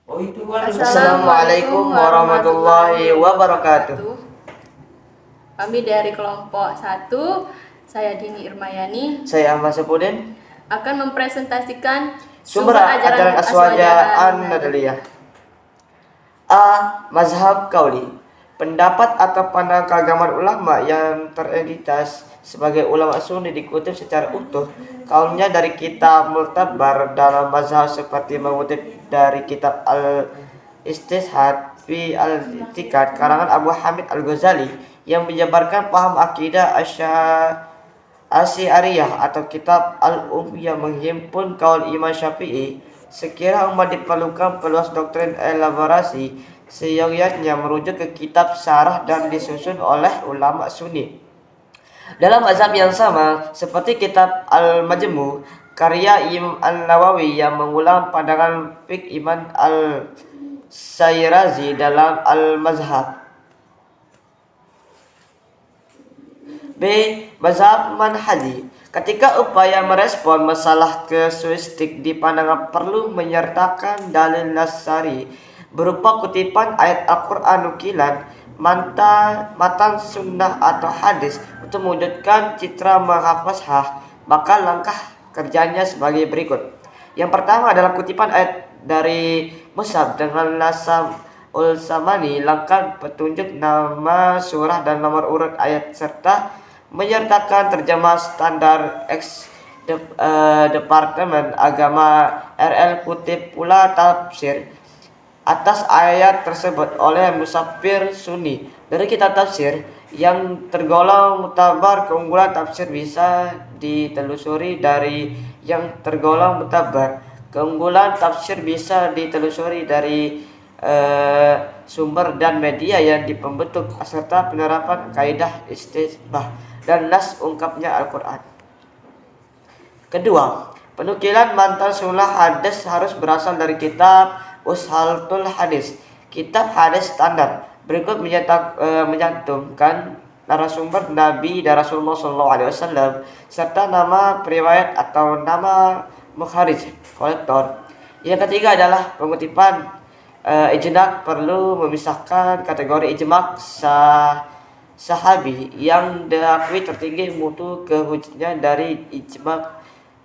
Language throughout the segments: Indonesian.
Assalamualaikum warahmatullahi wabarakatuh. Kami dari kelompok 1, saya Dini Irmayani, Saya Ahmad Sapudin, akan mempresentasikan sumber ajaran Aswaja An-Nadliyah. A. Mazhab Qauli, pendapat atau pandangan keagamaan ulama yang tereditas sebagai ulama sunni dikutip secara utuh. Kaulnya dari kitab Mu'tabar dalam mazhab seperti mengutip dari kitab Al-Istishhad fi Al-I'tiqad karangan Abu Hamid Al-Ghazali yang menjabarkan paham akidah Asy'ariyah atau kitab Al-Yang menghimpun kaul Imam Syafi'i. Sekira umat diperlukan peluas doktrin elaborasi, seyogyanya merujuk ke kitab syarah dan disusun oleh ulama sunni. Dalam mazhab yang sama, seperti kitab Al-Majmu' karya Imam An-Nawawi yang mengulang pandangan fiqh Imam Al-Syairazi dalam Al-Mazhab. B. Mazhab Manhaji, ketika upaya merespon masalah kasuistik dipandang perlu menyertakan dalil nasari berupa kutipan ayat Al-Quran nukilan, matan sunnah atau hadis untuk mewujudkan citra menghafazah, maka langkah kerjanya sebagai berikut. Yang pertama adalah kutipan ayat dari Mus'haf dengan nasab ul-samani, lengkap petunjuk nama surah dan nomor urut ayat serta menyertakan terjemah standar Departemen Agama RL. Kutip pula tafsir atas ayat tersebut oleh musafir sunni dari kitab tafsir yang tergolong mutabar. Keunggulan tafsir bisa ditelusuri dari yang tergolong mutabar. Keunggulan tafsir bisa ditelusuri dari sumber dan media yang dipembentuk serta penerapan kaidah istihbah dan nas ungkapnya Al-Quran. Kedua, penukilan mantan sunnah hadis harus berasal dari kitab Ushaltul Hadis, kitab hadis standar. Berikut menyantumkan narasumber Nabi dan Rasulullah SAW serta nama periwayat atau nama mukharij kolektor. Yang ketiga adalah pengutipan ijma. Perlu memisahkan kategori ijma sahabi yang diakui tertinggi mutu kehujjahnya dari ijma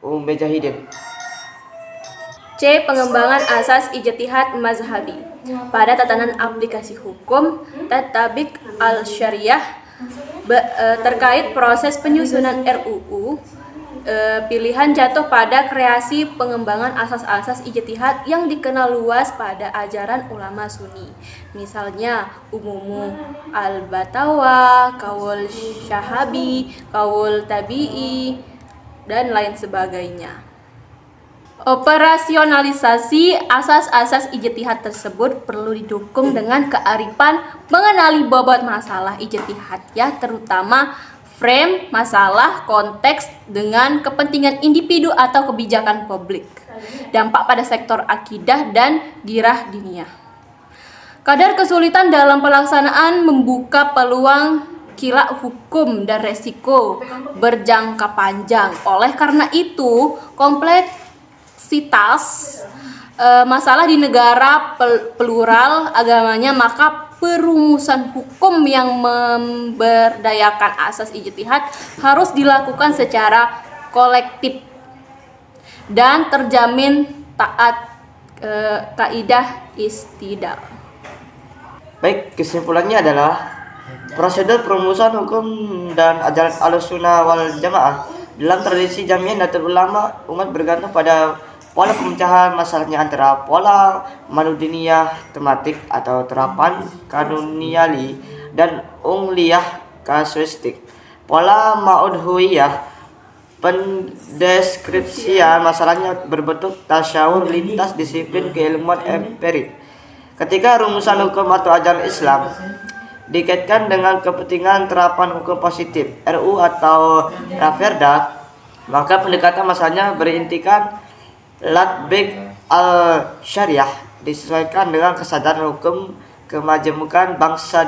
mujahidin. C. Pengembangan asas ijtihad mazhabi pada tatanan aplikasi hukum Tatbiq al-Syariah terkait proses penyusunan RUU. Pilihan jatuh pada kreasi pengembangan asas-asas ijtihad yang dikenal luas pada ajaran ulama sunni, misalnya umumu al-batawa, kaul syahabi, kaul tabi'i, dan lain sebagainya. Operasionalisasi asas-asas ijtihad tersebut perlu didukung dengan kearifan mengenali bobot masalah ijtihad, terutama frame masalah, konteks dengan kepentingan individu atau kebijakan publik, dampak pada sektor akidah dan girah diniyah. Kadar kesulitan dalam pelaksanaan membuka peluang kilak hukum dan resiko berjangka panjang. Oleh karena itu, kompleksitas masalah di negara plural agamanya, maka perumusan hukum yang memberdayakan asas ijtihad harus dilakukan secara kolektif dan terjamin taat kaidah istidlal. Baik, kesimpulannya adalah prosedur perumusan hukum dan ajaran Ahlussunnah wal Jamaah dalam tradisi Jamiah Nahdlatul Ulama umat bergantung pada pola pemecahan masalahnya antara pola manudiniyah tematik atau terapan kanuniali dan ungliyah kasuistik. Pola ma'udhuiyah pendeskripsian masalahnya berbentuk tasyawur lintas disiplin keilmuan empirik. Ketika rumusan hukum atau ajaran Islam dikaitkan dengan kepentingan terapan hukum positif RU atau Raperda, maka pendekatan masalahnya berintikan Tatbiq al-Syariah disesuaikan dengan kesadaran hukum kemajemukan bangsa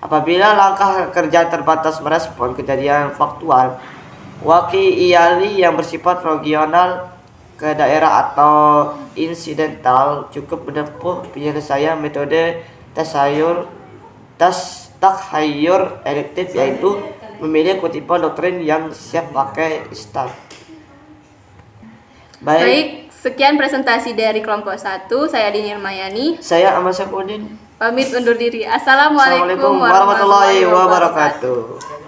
Apabila langkah kerja terbatas merespon kejadian faktual waqi'iyali yang bersifat regional ke daerah atau insidental cukup menempuh penyelesaian metode takhayur elektif, yaitu memilih kutipan doktrin yang siap pakai instan. Baik, sekian presentasi dari kelompok 1. Saya Dini Mayani. Saya Ahmad Syafudin. Pamit undur diri. Assalamualaikum Assalamualaikum warahmatullahi wabarakatuh.